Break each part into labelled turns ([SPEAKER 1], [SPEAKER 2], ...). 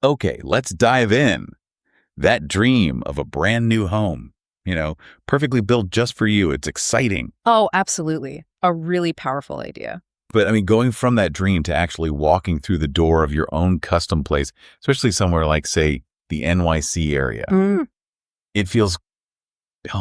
[SPEAKER 1] Okay, let's dive in. That dream of a brand new home, perfectly built just for you. It's exciting.
[SPEAKER 2] Oh, absolutely. A really powerful idea.
[SPEAKER 1] But I mean, going from that dream to actually walking through the door of your own custom place, especially somewhere like, say, the NYC area, it feels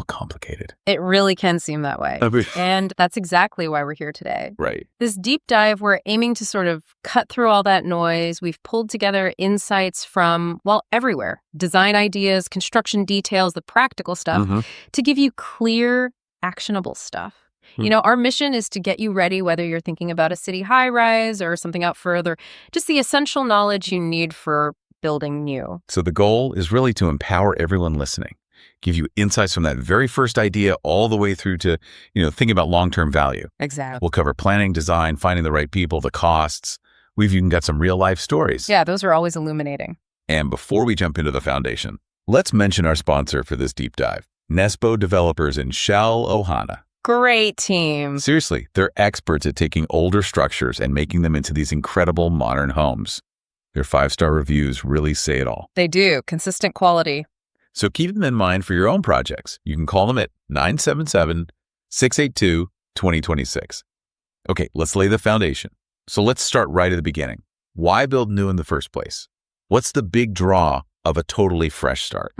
[SPEAKER 1] complicated.
[SPEAKER 2] It really can seem that way. And that's exactly why we're here today.
[SPEAKER 1] Right.
[SPEAKER 2] This deep dive, we're aiming to sort of cut through all that noise. We've pulled together insights from, well, everywhere. Design ideas, construction details, the practical stuff, to give you clear, actionable stuff. Our mission is to get you ready, whether you're thinking about a city high-rise or something out further, just the essential knowledge you need for building new.
[SPEAKER 1] So the goal is really to empower everyone listening, give you insights from that very first idea all the way through to, thinking about long-term value.
[SPEAKER 2] Exactly.
[SPEAKER 1] We'll cover planning, design, finding the right people, the costs. We've even got some real-life stories.
[SPEAKER 2] Yeah, those are always illuminating.
[SPEAKER 1] And before we jump into the foundation, let's mention our sponsor for this deep dive, Nespo Developers in Shaoul Ohana.
[SPEAKER 2] Great team.
[SPEAKER 1] Seriously, they're experts at taking older structures and making them into these incredible modern homes. Their 5-star reviews really say it all.
[SPEAKER 2] They do. Consistent quality.
[SPEAKER 1] So keep them in mind for your own projects. You can call them at 977-682-2026. Okay, let's lay the foundation. So let's start right at the beginning. Why build new in the first place? What's the big draw of a totally fresh start?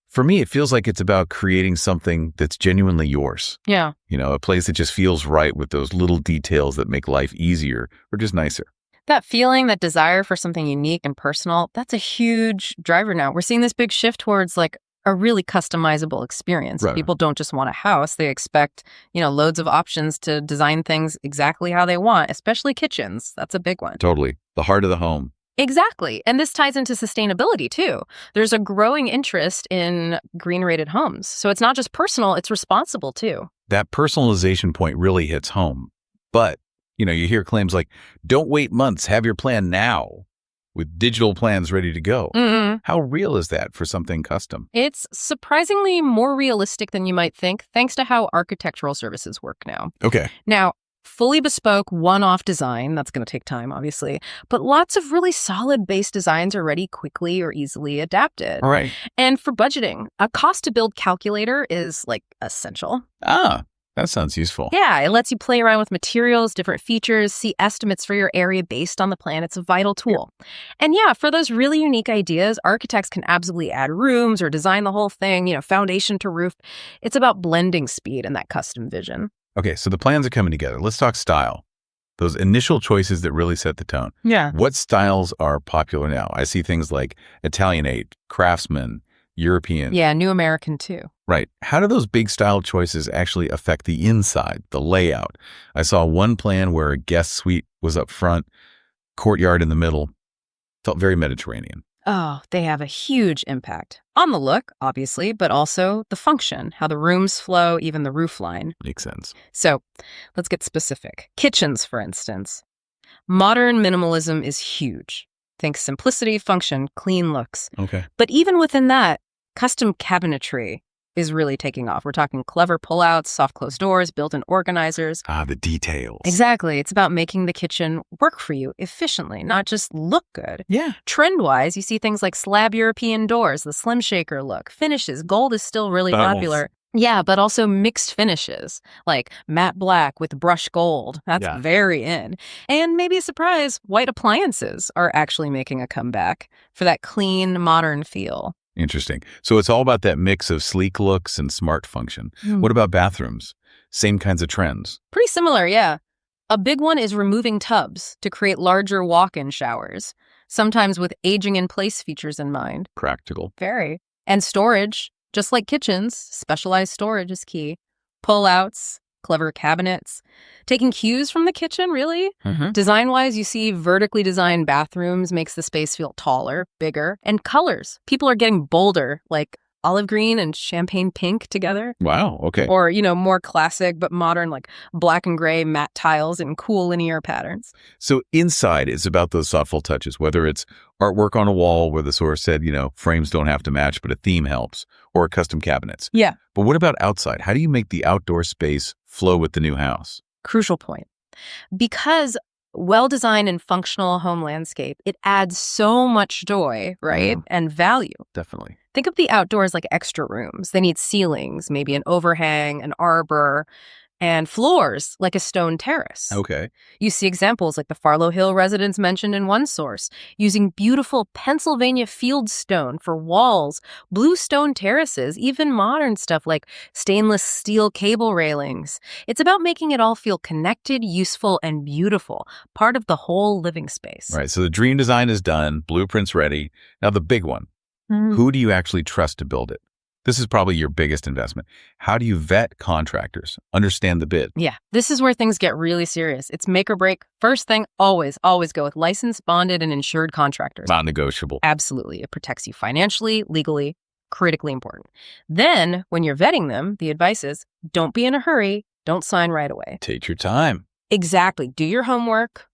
[SPEAKER 1] For me, it feels like it's about creating something that's genuinely yours.
[SPEAKER 2] Yeah.
[SPEAKER 1] A place that just feels right with those little details that make life easier or just nicer.
[SPEAKER 2] That feeling, that desire for something unique and personal, that's a huge driver now. We're seeing this big shift towards like a really customizable experience.
[SPEAKER 1] Right.
[SPEAKER 2] People don't just want a house. They expect, loads of options to design things exactly how they want, especially kitchens. That's a big one.
[SPEAKER 1] Totally. The heart of the home.
[SPEAKER 2] Exactly. And this ties into sustainability, too. There's a growing interest in green-rated homes. So it's not just personal, it's responsible, too.
[SPEAKER 1] That personalization point really hits home. But, you hear claims like, don't wait months, have your plan now, with digital plans ready to go. How real is that for something custom?
[SPEAKER 2] It's surprisingly more realistic than you might think, thanks to how architectural services work now.
[SPEAKER 1] Okay.
[SPEAKER 2] Now, fully bespoke, one-off design, that's going to take time, obviously, but lots of really solid base designs are ready quickly or easily adapted.
[SPEAKER 1] All right.
[SPEAKER 2] And for budgeting, a cost-to-build calculator is, essential.
[SPEAKER 1] That sounds useful.
[SPEAKER 2] Yeah, it lets you play around with materials, different features, see estimates for your area based on the plan. It's a vital tool. And yeah, for those really unique ideas, architects can absolutely add rooms or design the whole thing, foundation to roof. It's about blending speed and that custom vision.
[SPEAKER 1] Okay, so the plans are coming together. Let's talk style. Those initial choices that really set the tone.
[SPEAKER 2] Yeah.
[SPEAKER 1] What styles are popular now? I see things like Italianate, Craftsman, European.
[SPEAKER 2] Yeah, New American too.
[SPEAKER 1] Right. How do those big style choices actually affect the inside, the layout? I saw one plan where a guest suite was up front, courtyard in the middle. Felt very Mediterranean.
[SPEAKER 2] Oh, they have a huge impact on the look, obviously, but also the function, how the rooms flow, even the roof line.
[SPEAKER 1] Makes sense.
[SPEAKER 2] So let's get specific. Kitchens, for instance. Modern minimalism is huge. Think simplicity, function, clean looks.
[SPEAKER 1] Okay.
[SPEAKER 2] But even within that, custom cabinetry is really taking off. We're talking clever pullouts, soft closed doors, built-in organizers.
[SPEAKER 1] The details.
[SPEAKER 2] Exactly. It's about making the kitchen work for you efficiently, not just look good.
[SPEAKER 1] Yeah.
[SPEAKER 2] Trend-wise, you see things like slab European doors, the slim shaker look, finishes. Gold is still really popular. Yeah, but also mixed finishes, like matte black with brushed gold. That's very in. And maybe a surprise, white appliances are actually making a comeback for that clean, modern feel.
[SPEAKER 1] Interesting. So it's all about that mix of sleek looks and smart function. What about bathrooms? Same kinds of trends.
[SPEAKER 2] Pretty similar, yeah. A big one is removing tubs to create larger walk-in showers, sometimes with aging-in-place features in mind.
[SPEAKER 1] Practical.
[SPEAKER 2] Very. And storage, just like kitchens, specialized storage is key. Pull-outs, clever cabinets. Taking cues from the kitchen, really. Design-wise, you see vertically designed bathrooms makes the space feel taller, bigger. And colors. People are getting bolder, like olive green and champagne pink together.
[SPEAKER 1] Wow, okay.
[SPEAKER 2] Or, more classic but modern, like black and gray matte tiles and cool linear patterns.
[SPEAKER 1] So inside is about those thoughtful touches, whether it's artwork on a wall where the source said, frames don't have to match, but a theme helps, or custom cabinets.
[SPEAKER 2] Yeah.
[SPEAKER 1] But what about outside? How do you make the outdoor space flow with the new house?
[SPEAKER 2] Crucial point. Because Well-designed and functional home landscape, it adds so much joy, right? And value.
[SPEAKER 1] Definitely.
[SPEAKER 2] Think of the outdoors like extra rooms. They need ceilings, maybe an overhang, an arbor, and floors like a stone terrace.
[SPEAKER 1] Okay.
[SPEAKER 2] You see examples like the Farlow Hill residents mentioned in one source, using beautiful Pennsylvania field stone for walls, blue stone terraces, even modern stuff like stainless steel cable railings. It's about making it all feel connected, useful, and beautiful, part of the whole living space.
[SPEAKER 1] Right. So the dream design is done, blueprint's ready. Now the big one. Who do you actually trust to build it? This is probably your biggest investment. How do you vet contractors, understand the bid?
[SPEAKER 2] Yeah, this is where things get really serious. It's make or break. First thing, always go with licensed, bonded, and insured contractors.
[SPEAKER 1] Not negotiable.
[SPEAKER 2] Absolutely. It protects you financially, legally, critically important. Then, when you're vetting them, the advice is don't be in a hurry. Don't sign right away.
[SPEAKER 1] Take your time.
[SPEAKER 2] Exactly. Do your homework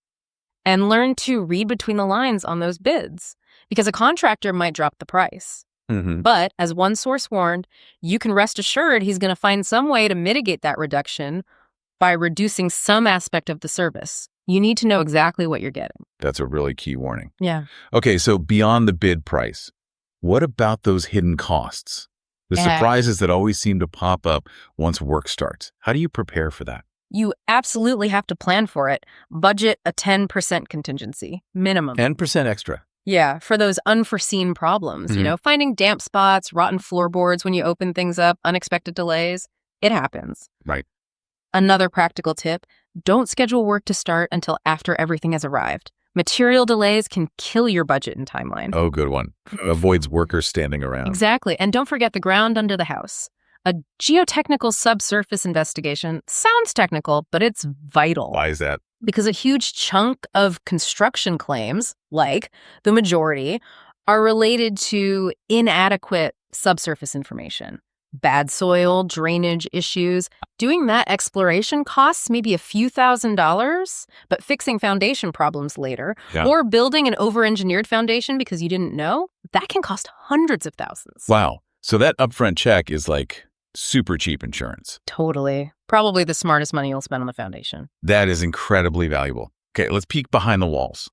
[SPEAKER 2] and learn to read between the lines on those bids, because a contractor might drop the price. But as one source warned, you can rest assured he's going to find some way to mitigate that reduction by reducing some aspect of the service. You need to know exactly what you're getting.
[SPEAKER 1] That's a really key warning.
[SPEAKER 2] Yeah.
[SPEAKER 1] Okay, so beyond the bid price, what about those hidden costs? The surprises that always seem to pop up once work starts. How do you prepare for that?
[SPEAKER 2] You absolutely have to plan for it. Budget a 10% contingency, minimum.
[SPEAKER 1] 10% extra.
[SPEAKER 2] Yeah, for those unforeseen problems, finding damp spots, rotten floorboards when you open things up, unexpected delays. It happens.
[SPEAKER 1] Right.
[SPEAKER 2] Another practical tip, don't schedule work to start until after everything has arrived. Material delays can kill your budget and timeline.
[SPEAKER 1] Oh, good one. Avoids workers standing around.
[SPEAKER 2] Exactly. And don't forget the ground under the house. A geotechnical subsurface investigation sounds technical, but it's vital.
[SPEAKER 1] Why is that?
[SPEAKER 2] Because a huge chunk of construction claims, like the majority, are related to inadequate subsurface information. Bad soil, drainage issues. Doing that exploration costs maybe a few $1,000s, but fixing foundation problems later, or building an over-engineered foundation because you didn't know, that can cost hundreds of thousands.
[SPEAKER 1] Wow. So that upfront check is like super cheap insurance.
[SPEAKER 2] Totally. Probably the smartest money you'll spend on the foundation.
[SPEAKER 1] That is incredibly valuable. Okay, let's peek behind the walls.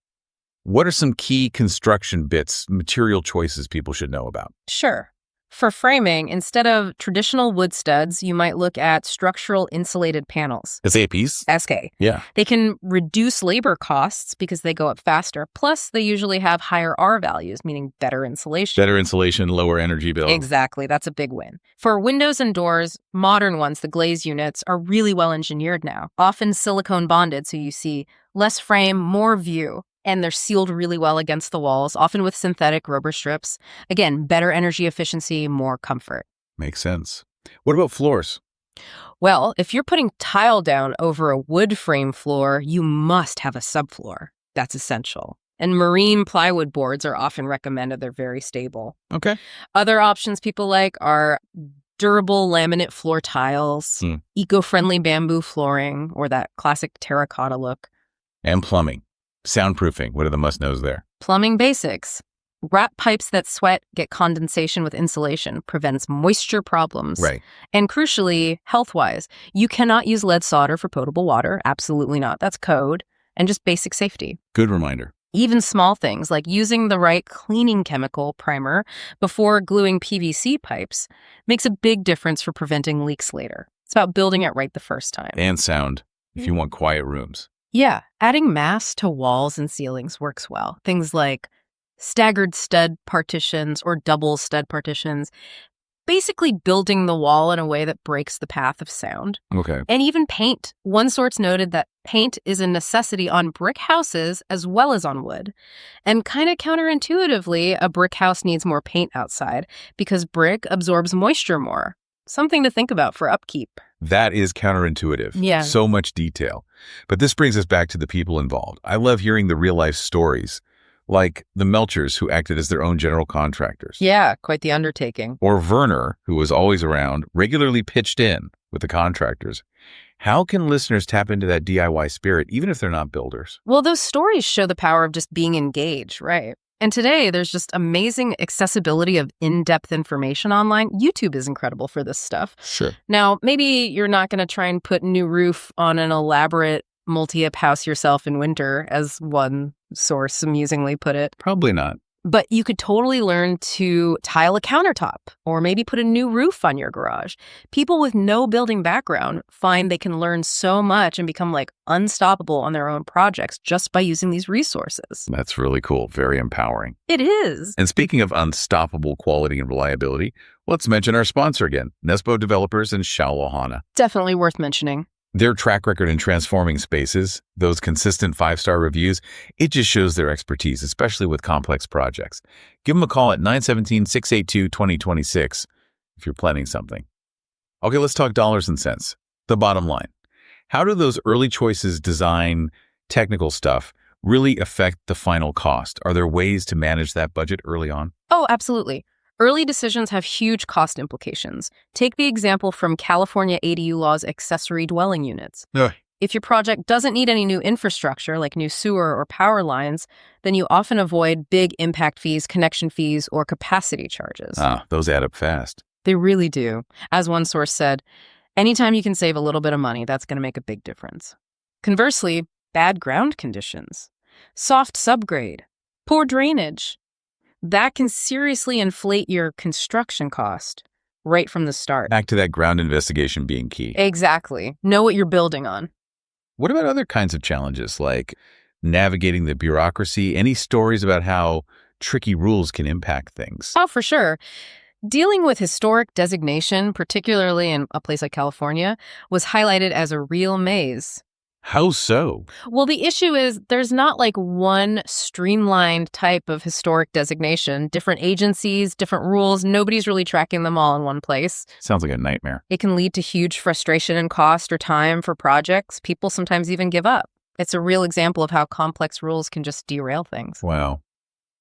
[SPEAKER 1] What are some key construction bits, material choices people should know about?
[SPEAKER 2] Sure. For framing, instead of traditional wood studs, you might look at structural insulated panels.
[SPEAKER 1] SAPs?
[SPEAKER 2] SK.
[SPEAKER 1] Yeah.
[SPEAKER 2] They can reduce labor costs because they go up faster. Plus, they usually have higher R values, meaning better insulation.
[SPEAKER 1] Better insulation, lower energy bill.
[SPEAKER 2] Exactly. That's a big win. For windows and doors, modern ones, the glaze units, are really well engineered now. Often silicone bonded, so you see less frame, more view. And they're sealed really well against the walls, often with synthetic rubber strips. Again, better energy efficiency, more comfort.
[SPEAKER 1] Makes sense. What about floors?
[SPEAKER 2] Well, if you're putting tile down over a wood frame floor, you must have a subfloor. That's essential. And marine plywood boards are often recommended. They're very stable.
[SPEAKER 1] Okay.
[SPEAKER 2] Other options people like are durable laminate floor tiles, eco-friendly bamboo flooring, or that classic terracotta look.
[SPEAKER 1] And plumbing. Soundproofing. What are the must-knows there?
[SPEAKER 2] Plumbing basics. Wrap pipes that sweat, get condensation with insulation, prevents moisture problems.
[SPEAKER 1] Right.
[SPEAKER 2] And crucially, health-wise, you cannot use lead solder for potable water. Absolutely not. That's code. And just basic safety.
[SPEAKER 1] Good reminder.
[SPEAKER 2] Even small things like using the right cleaning chemical primer before gluing PVC pipes makes a big difference for preventing leaks later. It's about building it right the first time.
[SPEAKER 1] And sound, if you want quiet rooms.
[SPEAKER 2] Yeah, adding mass to walls and ceilings works well. Things like staggered stud partitions or double stud partitions, basically building the wall in a way that breaks the path of sound.
[SPEAKER 1] Okay.
[SPEAKER 2] And even paint. One source noted that paint is a necessity on brick houses as well as on wood. And kind of counterintuitively, a brick house needs more paint outside because brick absorbs moisture more. Something to think about for upkeep.
[SPEAKER 1] That is counterintuitive.
[SPEAKER 2] Yeah.
[SPEAKER 1] So much detail. But this brings us back to the people involved. I love hearing the real-life stories, like the Melchers, who acted as their own general contractors.
[SPEAKER 2] Yeah, quite the undertaking.
[SPEAKER 1] Or Werner, who was always around, regularly pitched in with the contractors. How can listeners tap into that DIY spirit, even if they're not builders?
[SPEAKER 2] Well, those stories show the power of just being engaged, right? And today, there's just amazing accessibility of in-depth information online. YouTube is incredible for this stuff.
[SPEAKER 1] Sure.
[SPEAKER 2] Now, maybe you're not going to try and put new roof on an elaborate multi-up house yourself in winter, as one source amusingly put it.
[SPEAKER 1] Probably not.
[SPEAKER 2] But you could totally learn to tile a countertop or maybe put a new roof on your garage. People with no building background find they can learn so much and become like unstoppable on their own projects just by using these resources.
[SPEAKER 1] That's really cool. Very empowering.
[SPEAKER 2] It is.
[SPEAKER 1] And speaking of unstoppable quality and reliability, let's mention our sponsor again, Nespo Developers and Shaoul Ohana.
[SPEAKER 2] Definitely worth mentioning.
[SPEAKER 1] Their track record in transforming spaces, those consistent 5-star reviews, it just shows their expertise, especially with complex projects. Give them a call at 917-682-2026 if you're planning something. Okay, let's talk dollars and cents. The bottom line. How do those early choices, design, technical stuff, really affect the final cost? Are there ways to manage that budget early on?
[SPEAKER 2] Oh, absolutely. Early decisions have huge cost implications. Take the example from California ADU law's accessory dwelling units. If your project doesn't need any new infrastructure, like new sewer or power lines, then you often avoid big impact fees, connection fees, or capacity charges.
[SPEAKER 1] Those add up fast.
[SPEAKER 2] They really do. As one source said, anytime you can save a little bit of money, that's going to make a big difference. Conversely, bad ground conditions, soft subgrade, poor drainage, that can seriously inflate your construction cost right from the start.
[SPEAKER 1] Back to that ground investigation being key.
[SPEAKER 2] Exactly. Know what you're building on.
[SPEAKER 1] What about other kinds of challenges, like navigating the bureaucracy? Any stories about how tricky rules can impact things?
[SPEAKER 2] Oh, for sure. Dealing with historic designation, particularly in a place like California, was highlighted as a real maze.
[SPEAKER 1] How so?
[SPEAKER 2] Well, the issue is there's not like one streamlined type of historic designation. Different agencies, different rules. Nobody's really tracking them all in one place.
[SPEAKER 1] Sounds like a nightmare.
[SPEAKER 2] It can lead to huge frustration and cost or time for projects. People sometimes even give up. It's a real example of how complex rules can just derail things.
[SPEAKER 1] Wow.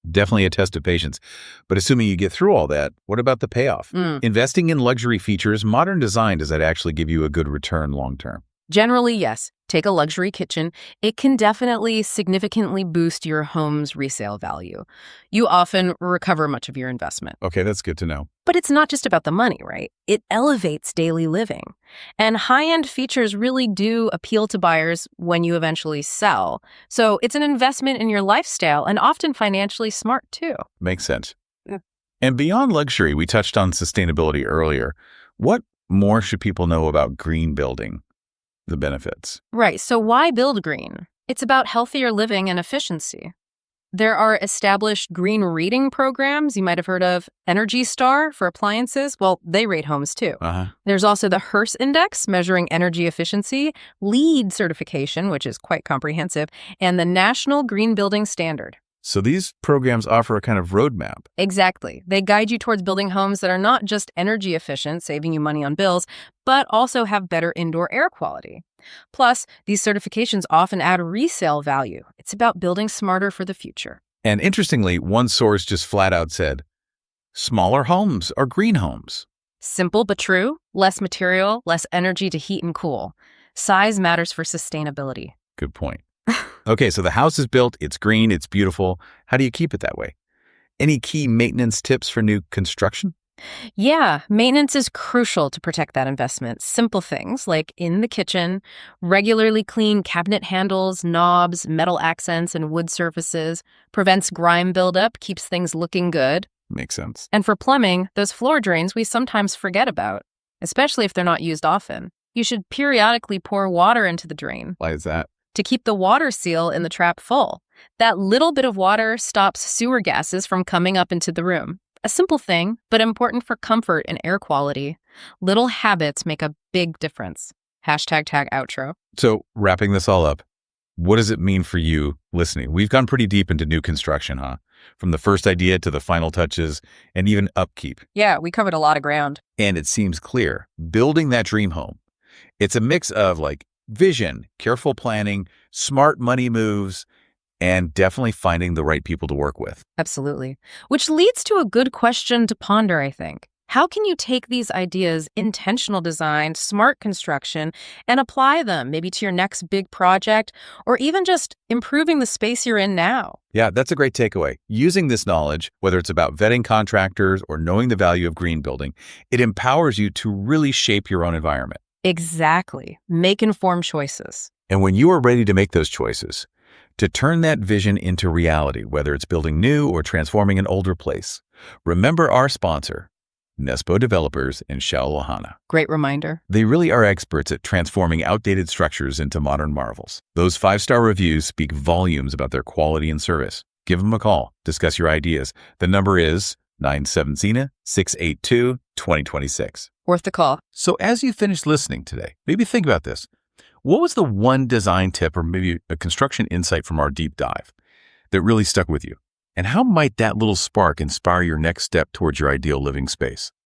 [SPEAKER 1] Definitely a test of patience. But assuming you get through all that, what about the payoff? Investing in luxury features, modern design, does that actually give you a good return long term?
[SPEAKER 2] Generally, yes. Take a luxury kitchen. It can definitely significantly boost your home's resale value. You often recover much of your investment.
[SPEAKER 1] Okay, that's good to know.
[SPEAKER 2] But it's not just about the money, right? It elevates daily living. And high-end features really do appeal to buyers when you eventually sell. So it's an investment in your lifestyle and often financially smart, too.
[SPEAKER 1] Makes sense. Yeah. And beyond luxury, we touched on sustainability earlier. What more should people know about green building? The benefits.
[SPEAKER 2] Right. So why build green? It's about healthier living and efficiency. There are established green rating programs you might have heard of. Energy Star for appliances. Well, they rate homes too. There's also the HERS Index measuring energy efficiency, LEED certification, which is quite comprehensive, and the National Green Building Standard.
[SPEAKER 1] So these programs offer a kind of roadmap.
[SPEAKER 2] Exactly. They guide you towards building homes that are not just energy efficient, saving you money on bills, but also have better indoor air quality. Plus, these certifications often add resale value. It's about building smarter for the future.
[SPEAKER 1] And interestingly, one source just flat out said, smaller homes are green homes.
[SPEAKER 2] Simple but true. Less material, less energy to heat and cool. Size matters for sustainability.
[SPEAKER 1] Good point. Okay, so the house is built, it's green, it's beautiful. How do you keep it that way? Any key maintenance tips for new construction?
[SPEAKER 2] Yeah, maintenance is crucial to protect that investment. Simple things like in the kitchen, regularly clean cabinet handles, knobs, metal accents, and wood surfaces, prevents grime buildup, keeps things looking good.
[SPEAKER 1] Makes sense.
[SPEAKER 2] And for plumbing, those floor drains we sometimes forget about, especially if they're not used often. You should periodically pour water into the drain.
[SPEAKER 1] Why is that?
[SPEAKER 2] To keep the water seal in the trap full. That little bit of water stops sewer gases from coming up into the room. A simple thing, but important for comfort and air quality. Little habits make a big difference. #tag outro.
[SPEAKER 1] So wrapping this all up, what does it mean for you listening? We've gone pretty deep into new construction, huh? From the first idea to the final touches and even upkeep.
[SPEAKER 2] Yeah, we covered a lot of ground.
[SPEAKER 1] And it seems clear, building that dream home, it's a mix of like vision, careful planning, smart money moves, and definitely finding the right people to work with.
[SPEAKER 2] Absolutely. Which leads to a good question to ponder, I think. How can you take these ideas, intentional design, smart construction, and apply them maybe to your next big project or even just improving the space you're in now?
[SPEAKER 1] Yeah, that's a great takeaway. Using this knowledge, whether it's about vetting contractors or knowing the value of green building, it empowers you to really shape your own environment.
[SPEAKER 2] Exactly. Make informed choices.
[SPEAKER 1] And when you are ready to make those choices, to turn that vision into reality, whether it's building new or transforming an older place, remember our sponsor, Nespo Developers and Shaoul Ohana.
[SPEAKER 2] Great reminder.
[SPEAKER 1] They really are experts at transforming outdated structures into modern marvels. Those 5-star reviews speak volumes about their quality and service. Give them a call. Discuss your ideas. The number is 970-682-2026.
[SPEAKER 2] Worth the call.
[SPEAKER 1] So as you finish listening today, maybe think about this. What was the one design tip or maybe a construction insight from our deep dive that really stuck with you? And how might that little spark inspire your next step towards your ideal living space?